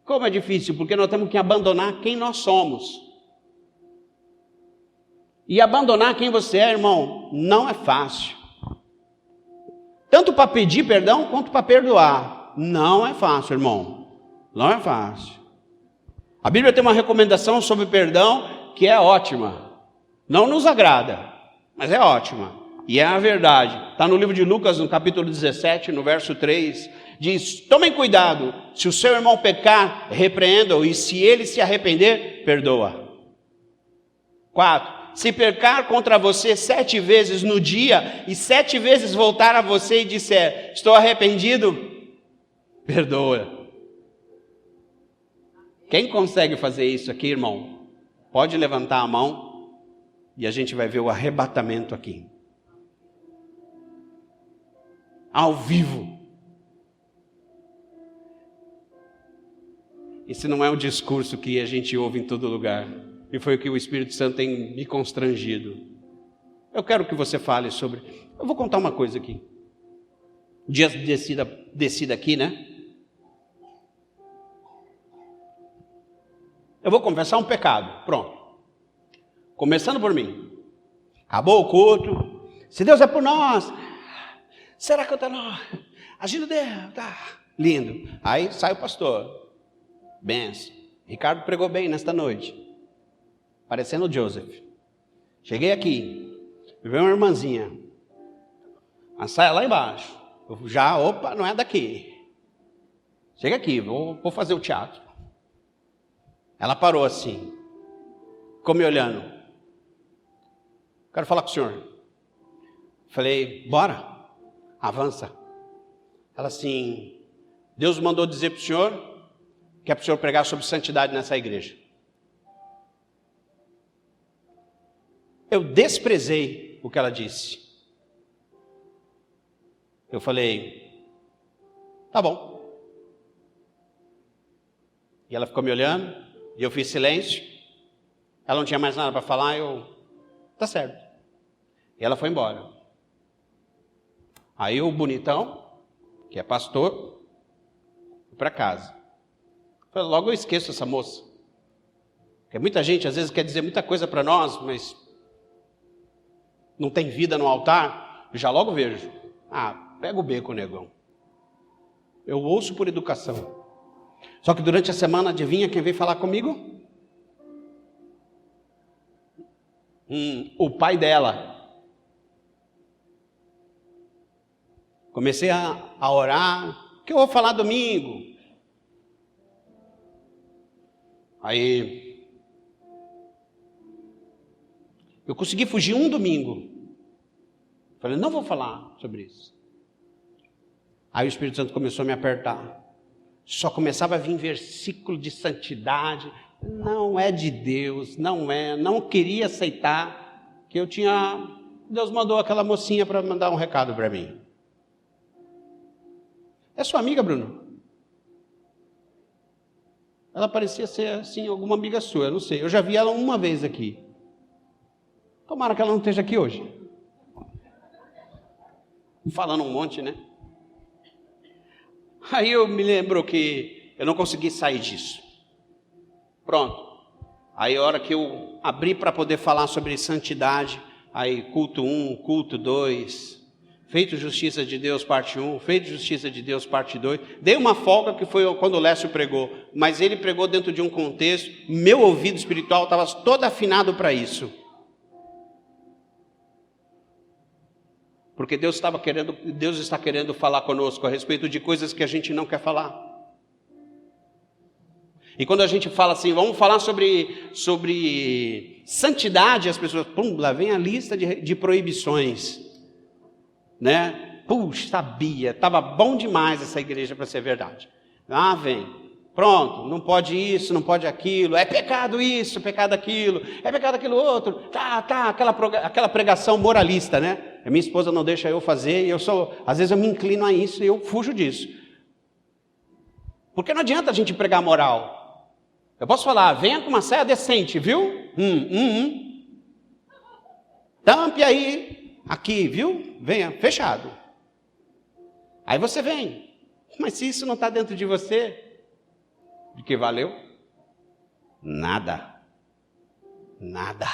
Como é difícil, porque nós temos que abandonar quem nós somos. E abandonar quem você é, irmão, não é fácil. Tanto para pedir perdão, quanto para perdoar. Não é fácil, irmão. Não é fácil. A Bíblia tem uma recomendação sobre perdão que é ótima. Não nos agrada, mas é ótima. E é a verdade. Está no livro de Lucas, no capítulo 17, no verso 3. Diz: tomem cuidado, se o seu irmão pecar, repreenda-o, e se ele se arrepender, perdoa. 4. Se pecar contra você 7 vezes no dia, e 7 vezes voltar a você e disser: estou arrependido, perdoa. Quem consegue fazer isso aqui, irmão? Pode levantar a mão, e a gente vai ver o arrebatamento aqui. Ao vivo. Esse não é um discurso que a gente ouve em todo lugar. E foi o que o Espírito Santo tem me constrangido. Eu quero que você fale sobre... Eu vou contar uma coisa aqui. Dias de descida aqui, né? Eu vou confessar um pecado. Pronto. Começando por mim. Acabou o culto. Se Deus é por nós, será que eu estou agindo Deus? Tá. Lindo. Aí sai o pastor. Benção. Ricardo pregou bem nesta noite. Parecendo o Joseph. Cheguei aqui. Veio uma irmãzinha. A saia lá embaixo. Eu já, opa, não é daqui. Chega aqui, vou fazer o teatro. Ela parou assim. Ficou me olhando. Quero falar com o senhor. Falei: bora. Avança. Ela assim: Deus mandou dizer para o senhor que é para o senhor pregar sobre santidade nessa igreja. Eu desprezei o que ela disse. Eu falei: tá bom. E ela ficou me olhando, e eu fiz silêncio. Ela não tinha mais nada para falar, tá certo. E ela foi embora. Aí o bonitão, que é pastor, foi para casa. Falei: logo eu esqueço essa moça. Porque muita gente às vezes quer dizer muita coisa para nós, mas não tem vida no altar. Já logo vejo: pega o beco, negão. Eu ouço por educação. Só que durante a semana, adivinha quem veio falar comigo? O pai dela. Comecei a orar. O que eu vou falar domingo? Aí eu consegui fugir um domingo. Falei: não vou falar sobre isso. Aí o Espírito Santo começou a me apertar. Só começava a vir versículo de santidade. Não é de Deus, não é. Não queria aceitar que eu tinha... Deus mandou aquela mocinha para mandar um recado para mim. É sua amiga, Bruno? Ela parecia ser, assim, alguma amiga sua, eu não sei. Eu já vi ela uma vez aqui. Tomara que ela não esteja aqui hoje. Falando um monte, né? Aí eu me lembro que eu não consegui sair disso. Pronto. Aí a hora que eu abri para poder falar sobre santidade, aí culto 1, culto 2, feito justiça de Deus parte 1, feito justiça de Deus parte 2. Dei uma folga que foi quando o Lécio pregou, mas ele pregou dentro de um contexto, meu ouvido espiritual estava todo afinado para isso. Porque Deus está querendo falar conosco a respeito de coisas que a gente não quer falar. E quando a gente fala assim, vamos falar sobre santidade, as pessoas, lá vem a lista de proibições, né? Puxa, sabia, estava bom demais essa igreja para ser verdade. Vem, pronto, não pode isso, não pode aquilo, é pecado isso, pecado aquilo, é pecado aquilo outro, aquela pregação moralista, né? A minha esposa não deixa eu fazer, e às vezes eu me inclino a isso e eu fujo disso. Porque não adianta a gente pregar moral. Eu posso falar, venha com uma saia decente, viu? Tampe aí, aqui, viu? Venha, fechado. Aí você vem. Mas se isso não está dentro de você, de que valeu? Nada. Nada.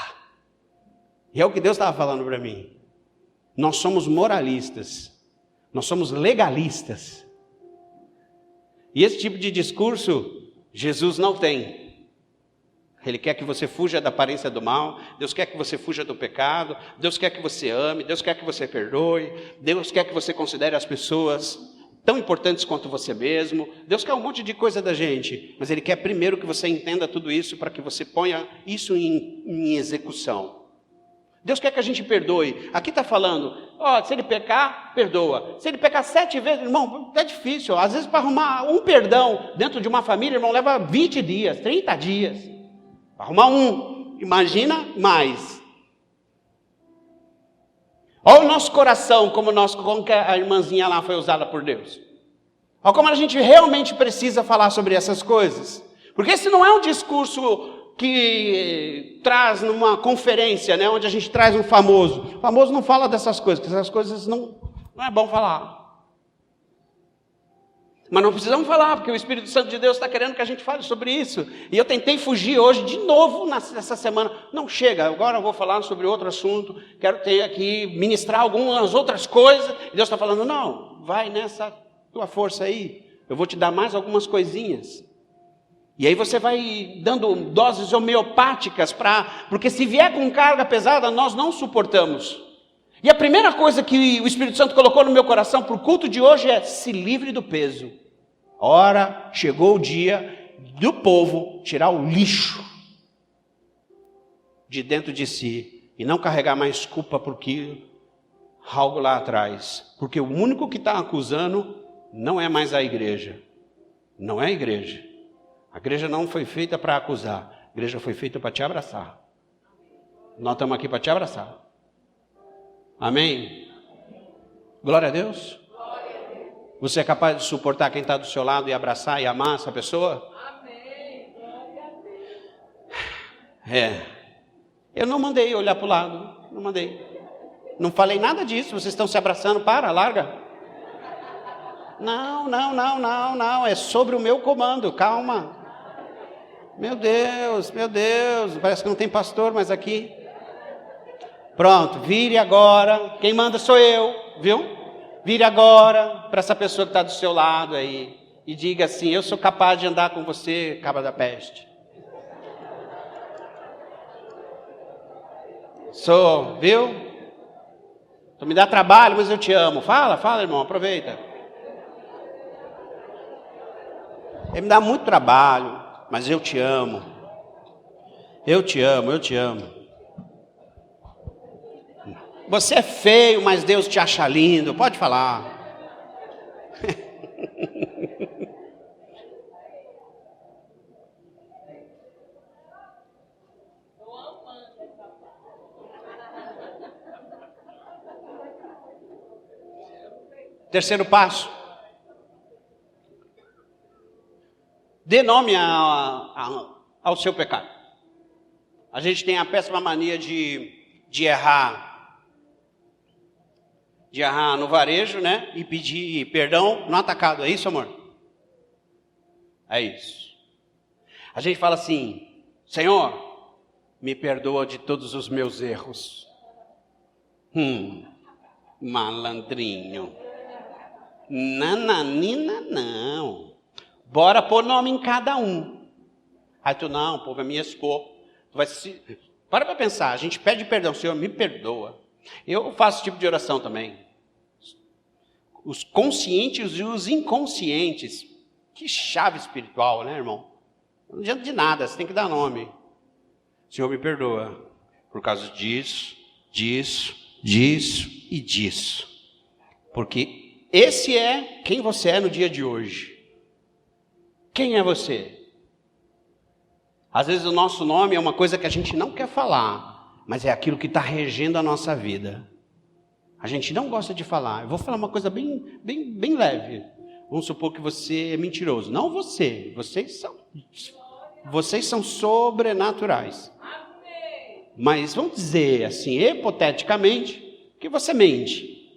E é o que Deus estava falando para mim. Nós somos moralistas. Nós somos legalistas. E esse tipo de discurso Jesus não tem. Ele quer que você fuja da aparência do mal, Deus quer que você fuja do pecado, Deus quer que você ame, Deus quer que você perdoe, Deus quer que você considere as pessoas tão importantes quanto você mesmo, Deus quer um monte de coisa da gente, mas Ele quer primeiro que você entenda tudo isso para que você ponha isso em execução. Deus quer que a gente perdoe. Aqui está falando, se ele pecar, perdoa. Se ele pecar 7 vezes, irmão, é difícil. Às vezes para arrumar um perdão dentro de uma família, irmão, leva 20 dias, 30 dias. Para arrumar um, imagina mais. Olha o nosso coração, como que a irmãzinha lá foi usada por Deus. Olha como a gente realmente precisa falar sobre essas coisas. Porque esse não é um discurso que traz numa conferência, né, onde a gente traz um famoso. O famoso não fala dessas coisas, porque essas coisas não é bom falar. Mas não precisamos falar, porque o Espírito Santo de Deus está querendo que a gente fale sobre isso. E eu tentei fugir hoje de novo nessa semana. Não chega, agora eu vou falar sobre outro assunto, quero ter aqui, ministrar algumas outras coisas. E Deus está falando, não, vai nessa tua força aí, eu vou te dar mais algumas coisinhas. E aí você vai dando doses homeopáticas porque se vier com carga pesada, nós não suportamos. E a primeira coisa que o Espírito Santo colocou no meu coração para o culto de hoje é: se livre do peso. Ora, chegou o dia do povo tirar o lixo de dentro de si e não carregar mais culpa porque algo lá atrás. Porque o único que está acusando não é mais a igreja. Não é a igreja. A igreja não foi feita para acusar, a igreja foi feita para te abraçar. Nós estamos aqui para te abraçar. Amém? Glória a Deus. Você é capaz de suportar quem está do seu lado e abraçar e amar essa pessoa? Amém. Eu não mandei olhar para o lado, não mandei. Não falei nada disso, vocês estão se abraçando, larga. Não, é sobre o meu comando, calma. Meu Deus, parece que não tem pastor mais aqui. Pronto, vire agora, quem manda sou eu, viu? Vire agora para essa pessoa que está do seu lado aí e diga assim: eu sou capaz de andar com você, cabra da peste. Sou, viu? Tu me dá trabalho, mas eu te amo. Fala, irmão, aproveita. Ele me dá muito trabalho, mas eu te amo. Eu te amo. Você é feio, mas Deus te acha lindo. Pode falar. Terceiro passo. Dê nome ao seu pecado. A gente tem a péssima mania de errar. De errar no varejo, né? E pedir perdão no atacado. É isso, amor? É isso. A gente fala assim: Senhor, me perdoa de todos os meus erros. Malandrinho. Nananina, não. Bora pôr nome em cada um. Aí tu, não, povo, é me expor. Tu vai se... Para pensar, a gente pede perdão, Senhor, me perdoa. Eu faço esse tipo de oração também. Os conscientes e os inconscientes. Que chave espiritual, né, irmão? Não adianta de nada, você tem que dar nome. Senhor, me perdoa por causa disso, disso, disso e disso. Porque esse é quem você é no dia de hoje. Quem é você? Às vezes o nosso nome é uma coisa que a gente não quer falar, mas é aquilo que está regendo a nossa vida. A gente não gosta de falar. Eu vou falar uma coisa bem leve. Vamos supor que você é mentiroso. Não você, vocês são sobrenaturais. Mas vamos dizer assim, hipoteticamente, que você mente.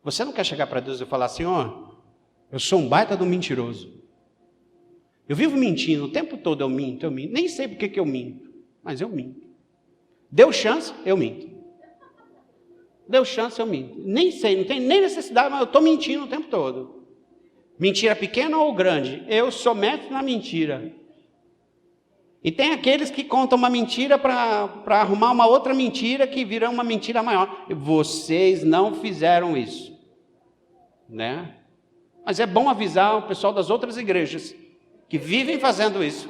Você não quer chegar para Deus e falar assim, eu sou um baita de um mentiroso. Eu vivo mentindo, o tempo todo eu minto. Nem sei por que eu minto, mas eu minto. Deu chance, eu minto. Deu chance, eu minto. Nem sei, não tem nem necessidade, mas eu estou mentindo o tempo todo. Mentira pequena ou grande? Eu sou mestre na mentira. E tem aqueles que contam uma mentira para arrumar uma outra mentira que virá uma mentira maior. Vocês não fizeram isso, né? Mas é bom avisar o pessoal das outras igrejas que vivem fazendo isso,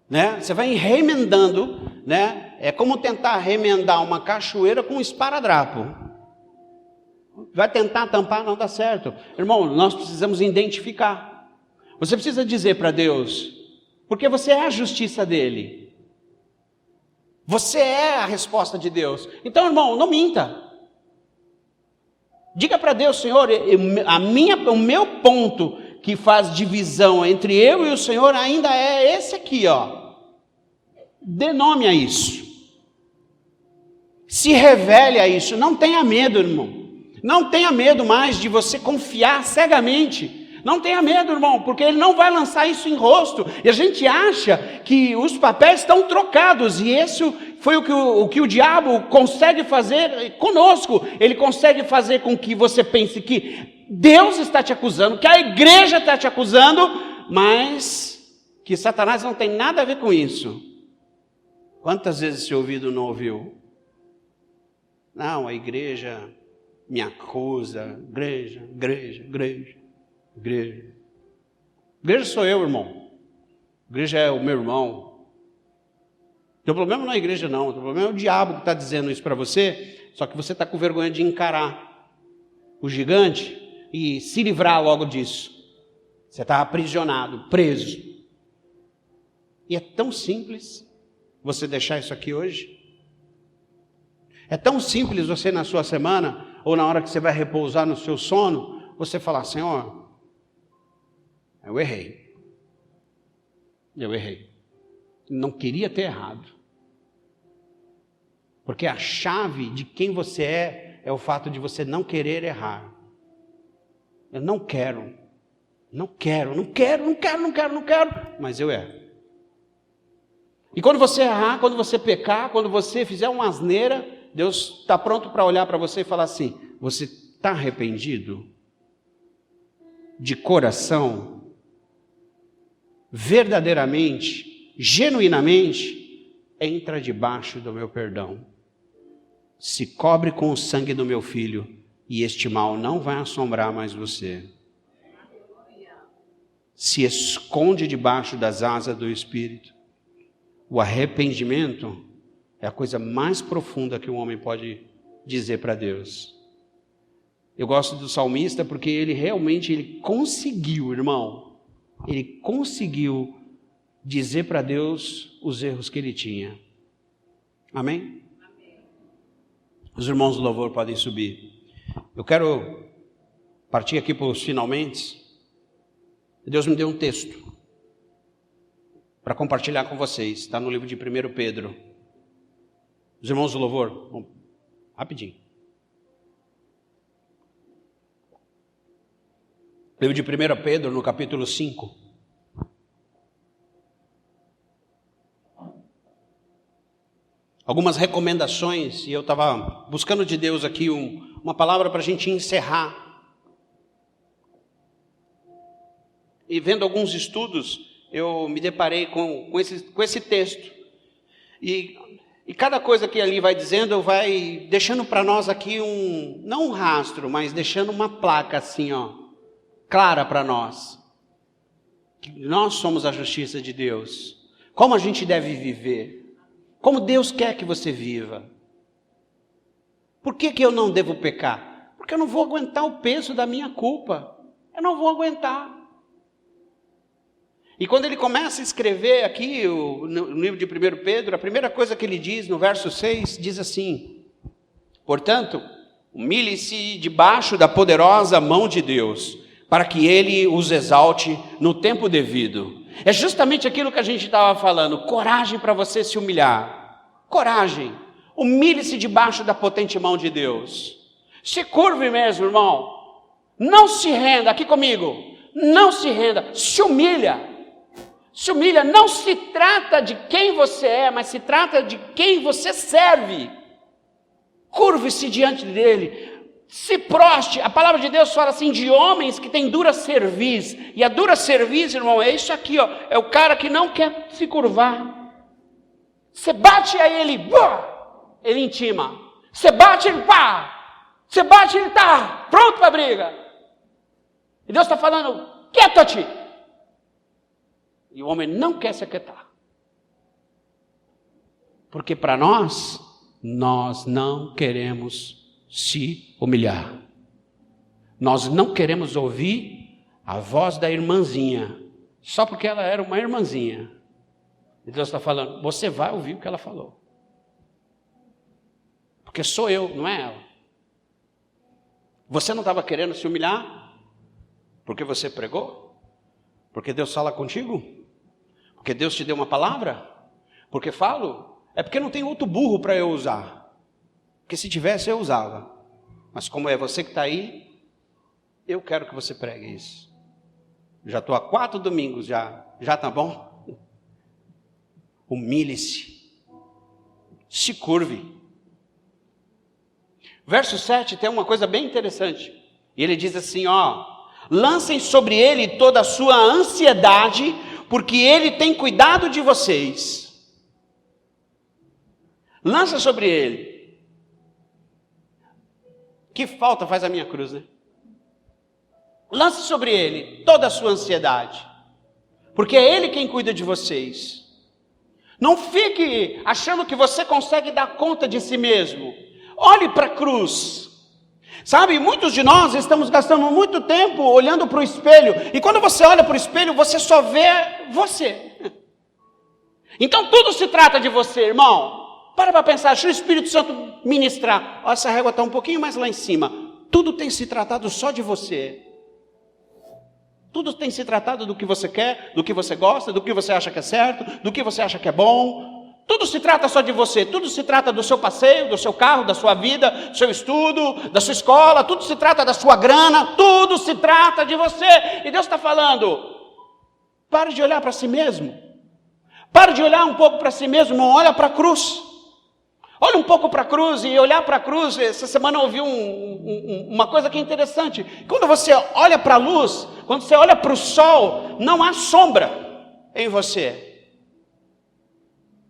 né? Você vai remendando, né? É como tentar remendar uma cachoeira com um esparadrapo. Vai tentar tampar, não dá certo. Irmão, nós precisamos identificar. Você precisa dizer para Deus, porque você é a justiça dele. Você é a resposta de Deus. Então, irmão, não minta. Diga para Deus, Senhor, o meu ponto que faz divisão entre eu e o Senhor ainda é esse aqui, Dê nome a isso. Se revele a isso. Não tenha medo, irmão. Não tenha medo mais de você confiar cegamente. Não tenha medo, irmão, porque ele não vai lançar isso em rosto. E a gente acha que os papéis estão trocados. E isso foi o que o diabo consegue fazer conosco. Ele consegue fazer com que você pense que Deus está te acusando, que a igreja está te acusando, mas que Satanás não tem nada a ver com isso. Quantas vezes seu ouvido não ouviu? Não, a igreja me acusa. Igreja. Igreja sou eu, irmão. Igreja é o meu irmão. O teu problema não é a igreja, não. O teu problema é o diabo que está dizendo isso para você, só que você está com vergonha de encarar o gigante e se livrar logo disso. Você está aprisionado, preso. E é tão simples você deixar isso aqui hoje. É tão simples você na sua semana, ou na hora que você vai repousar no seu sono, você falar, Senhor, eu errei. Não queria ter errado. Porque a chave de quem você é o fato de você não querer errar. Eu não quero, mas eu erro. E quando você errar, quando você pecar, quando você fizer uma asneira, Deus está pronto para olhar para você e falar assim, você está arrependido? De coração? Verdadeiramente? Genuinamente? Entra debaixo do meu perdão. Se cobre com o sangue do meu filho, e este mal não vai assombrar mais você. Se esconde debaixo das asas do Espírito. O arrependimento é a coisa mais profunda que um homem pode dizer para Deus. Eu gosto do salmista porque ele realmente conseguiu, irmão. Ele conseguiu dizer para Deus os erros que ele tinha. Amém? Os irmãos do louvor podem subir. Eu quero partir aqui para os finalmente. Deus me deu um texto para compartilhar com vocês. Está no livro de 1 Pedro. Os irmãos do louvor, vamos, rapidinho. Livro de 1 Pedro, no capítulo 5. algumas recomendações, e eu estava buscando de Deus aqui uma palavra para a gente encerrar. E vendo alguns estudos, eu me deparei com esse texto. E cada coisa que ali vai dizendo, vai deixando para nós aqui não um rastro, mas deixando uma placa assim, ó, clara para nós. Que nós somos a justiça de Deus. Como a gente deve viver. Como Deus quer que você viva. Por que eu não devo pecar? Porque eu não vou aguentar o peso da minha culpa. Eu não vou aguentar. E quando ele começa a escrever aqui no livro de 1 Pedro, a primeira coisa que ele diz no verso 6, diz assim: portanto, humilhe-se debaixo da poderosa mão de Deus, para que ele os exalte no tempo devido. É justamente aquilo que a gente estava falando, coragem para você se humilhar. Coragem, humilhe-se debaixo da potente mão de Deus. Se curve mesmo, irmão. Não se renda, aqui comigo. Não se renda, se humilha. Se humilha, não se trata de quem você é, mas se trata de quem você serve. Curve-se diante dele, se proste. A palavra de Deus fala assim de homens que têm dura cerviz. E a dura cerviz, irmão, é isso aqui, ó. É o cara que não quer se curvar. Você bate a ele, ele intima. Você bate, ele pá. Você bate, ele tá pronto para a briga. E Deus está falando, quieta-te. E o homem não quer se aquietar. Porque para nós não queremos se humilhar. Nós não queremos ouvir a voz da irmãzinha, só porque ela era uma irmãzinha. E Deus está falando, você vai ouvir o que ela falou. Porque sou eu, não é ela. Você não estava querendo se humilhar? Porque você pregou? Porque Deus fala contigo? Porque Deus te deu uma palavra? Porque falo? É porque não tem outro burro para eu usar. Porque se tivesse eu usava. Mas como é você que está aí, eu quero que você pregue isso. Já estou há 4 domingos, já está bom? Humilhe-se. Se curve. Verso 7 tem uma coisa bem interessante. E ele diz assim, ó. Lancem sobre ele toda a sua ansiedade, porque ele tem cuidado de vocês. Lança sobre ele. Que falta faz a minha cruz, né? Lance sobre ele toda a sua ansiedade, porque é ele quem cuida de vocês. Não fique achando que você consegue dar conta de si mesmo. Olhe para a cruz. Sabe, muitos de nós estamos gastando muito tempo olhando para o espelho. E quando você olha para o espelho, você só vê você. Então tudo se trata de você, irmão. Para pensar, deixa o Espírito Santo ministrar. Ó, essa régua está um pouquinho mais lá em cima. Tudo tem se tratado só de você. Tudo tem se tratado do que você quer, do que você gosta, do que você acha que é certo, do que você acha que é bom. Tudo se trata só de você, tudo se trata do seu passeio, do seu carro, da sua vida, do seu estudo, da sua escola, tudo se trata da sua grana, tudo se trata de você. E Deus está falando, pare de olhar para si mesmo, pare de olhar um pouco para si mesmo, não olha para a cruz. Olha um pouco para a cruz e olhar para a cruz. Essa semana eu ouvi uma coisa que é interessante. Quando você olha para a luz, quando você olha para o sol, não há sombra em você.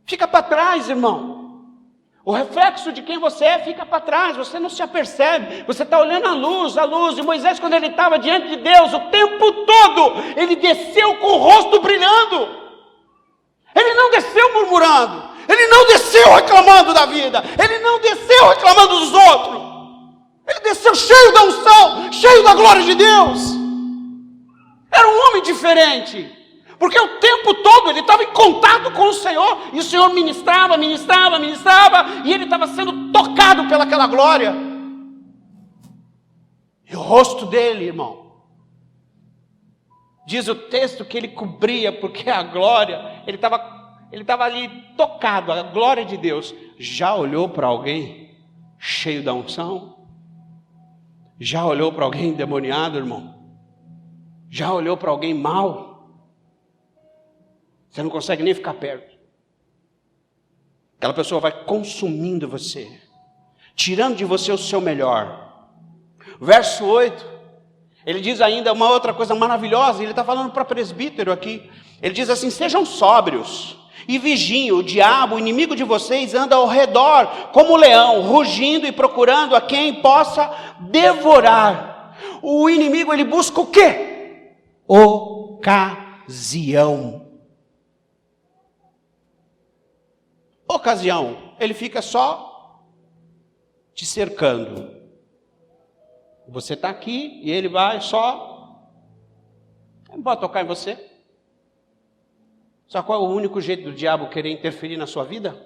Fica para trás, irmão. O reflexo de quem você é fica para trás, você não se apercebe. Você está olhando a luz. E Moisés, quando ele estava diante de Deus, o tempo todo, ele desceu com o rosto brilhando. Ele não desceu murmurando. Ele não desceu reclamando da vida. Ele não desceu reclamando dos outros. Ele desceu cheio da unção, cheio da glória de Deus. Era um homem diferente. Porque o tempo todo ele estava em contato com o Senhor. E o Senhor ministrava. E ele estava sendo tocado pelaquela glória. E o rosto dele, irmão. Diz o texto que ele cobria, porque a glória, ele estava ali tocado, a glória de Deus. Já olhou para alguém cheio da unção? Já olhou para alguém endemoniado, irmão? Já olhou para alguém mau? Você não consegue nem ficar perto. Aquela pessoa vai consumindo você, tirando de você o seu melhor. Verso 8, ele diz ainda uma outra coisa maravilhosa, ele está falando para presbítero aqui. Ele diz assim: sejam sóbrios e vigiem, o diabo, o inimigo de vocês, anda ao redor como um leão, rugindo e procurando a quem possa devorar. O inimigo, ele busca o quê? Ocasião. Ocasião. Ele fica só te cercando. Você está aqui e ele vai só... Não pode tocar em você. Sabe qual é o único jeito do diabo querer interferir na sua vida?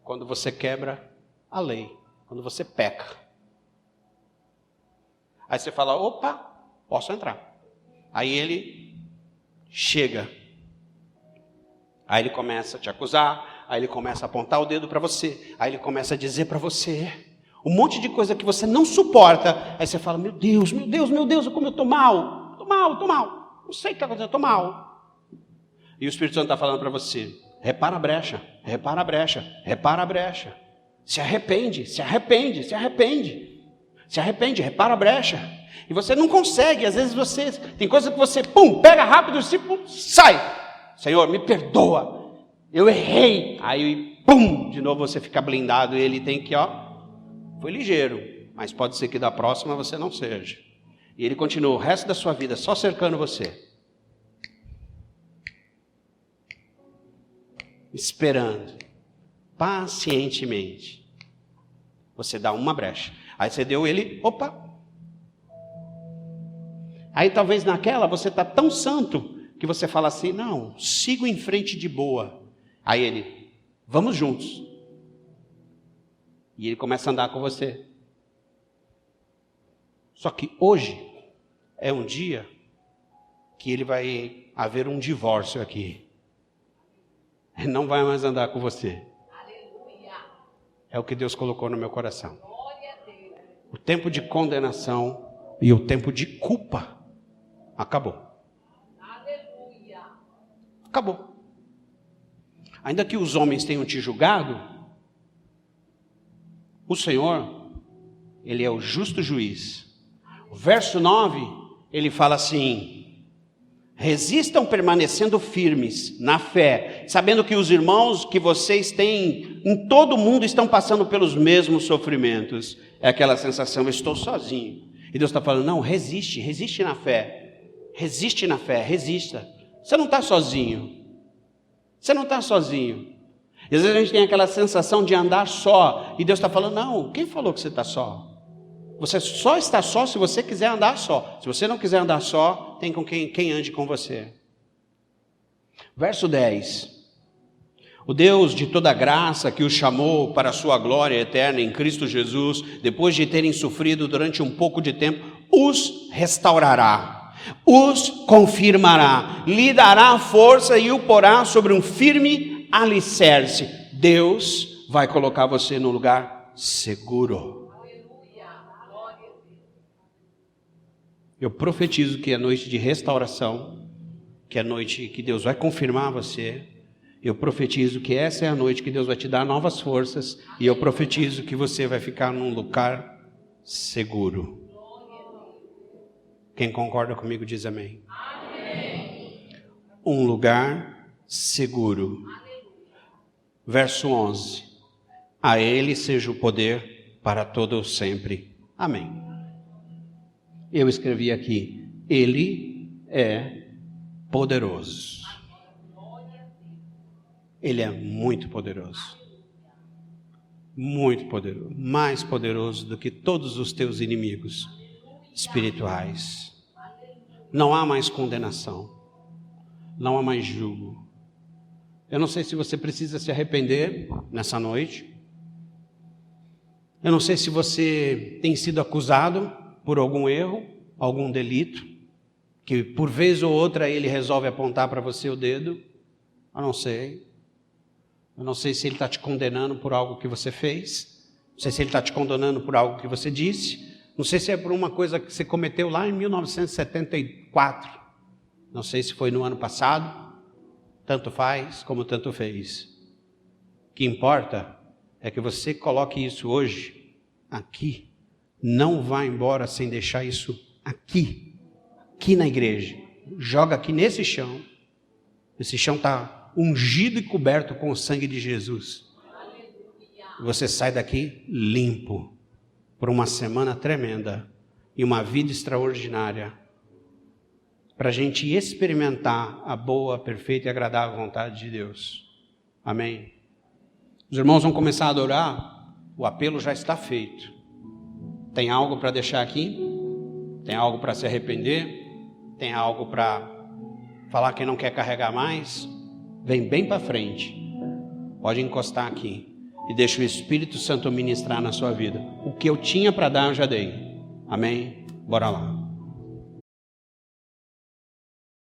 Quando você quebra a lei. Quando você peca. Aí você fala: opa, posso entrar. Aí ele chega. Aí ele começa a te acusar. Aí ele começa a apontar o dedo para você. Aí ele começa a dizer para você um monte de coisa que você não suporta. Aí você fala: meu Deus, como eu estou mal. Estou mal. Não sei o que está acontecendo, estou mal. E o Espírito Santo está falando para você: repara a brecha. Se arrepende, repara a brecha. E você não consegue, às vezes tem coisa que você, pega rápido, sai. Senhor, me perdoa, eu errei. Aí, de novo você fica blindado e ele tem que, foi ligeiro, mas pode ser que da próxima você não seja. E ele continua o resto da sua vida só cercando você. Esperando, pacientemente. Você dá uma brecha. Aí você deu ele, Aí talvez naquela você está tão santo que você fala assim: não, sigo em frente de boa. Aí ele: vamos juntos. E ele começa a andar com você. Só que hoje é um dia que ele vai haver um divórcio aqui. Ele não vai mais andar com você. Aleluia. É o que Deus colocou no meu coração. O tempo de condenação e o tempo de culpa acabou. Aleluia. Acabou. Ainda que os homens tenham te julgado, o Senhor, Ele é o justo juiz. O verso 9, ele fala assim: resistam permanecendo firmes na fé, sabendo que os irmãos que vocês têm em todo o mundo estão passando pelos mesmos sofrimentos. É aquela sensação: eu estou sozinho. E Deus está falando: não, resiste na fé. Resista. Você não está sozinho. E às vezes a gente tem aquela sensação de andar só. E Deus está falando: não, quem falou que você está só? Você só está só se você quiser andar só. Se você não quiser andar só, tem com quem ande com você. Verso 10. O Deus de toda graça que os chamou para a sua glória eterna em Cristo Jesus, depois de terem sofrido durante um pouco de tempo, os restaurará, os confirmará, lhe dará força e o porá sobre um firme alicerce. Deus vai colocar você num lugar seguro. Eu profetizo que é noite de restauração, que é noite que Deus vai confirmar você. Eu profetizo que essa é a noite que Deus vai te dar novas forças. E eu profetizo que você vai ficar num lugar seguro. Quem concorda comigo diz amém. Amém. Um lugar seguro. Verso 11. A Ele seja o poder para todo sempre. Amém. Eu escrevi aqui: Ele é poderoso. Ele é muito poderoso. Muito poderoso. Mais poderoso do que todos os teus inimigos espirituais. Não há mais condenação. Não há mais julgo. Eu não sei se você precisa se arrepender nessa noite. Eu não sei se você tem sido acusado por algum erro, algum delito, que por vez ou outra ele resolve apontar para você o dedo. Eu não sei. Eu não sei se ele está te condenando por algo que você fez. Não sei se ele está te condenando por algo que você disse. Não sei se é por uma coisa que você cometeu lá em 1974. Não sei se foi no ano passado. Tanto faz como tanto fez. que importa é que você coloque isso hoje, aqui. Não vá embora sem deixar isso aqui na igreja. Joga aqui nesse chão. Esse chão está ungido e coberto com o sangue de Jesus. Você sai daqui limpo por uma semana tremenda e uma vida extraordinária para a gente experimentar a boa, perfeita e agradável vontade de Deus. Amém? Os irmãos vão começar a adorar, o apelo já está feito. Tem algo para deixar aqui? Tem algo para se arrepender? Tem algo para falar que não quer carregar mais? Vem bem para frente. Pode encostar aqui e deixa o Espírito Santo ministrar na sua vida. O que eu tinha para dar eu já dei. Amém? Bora lá.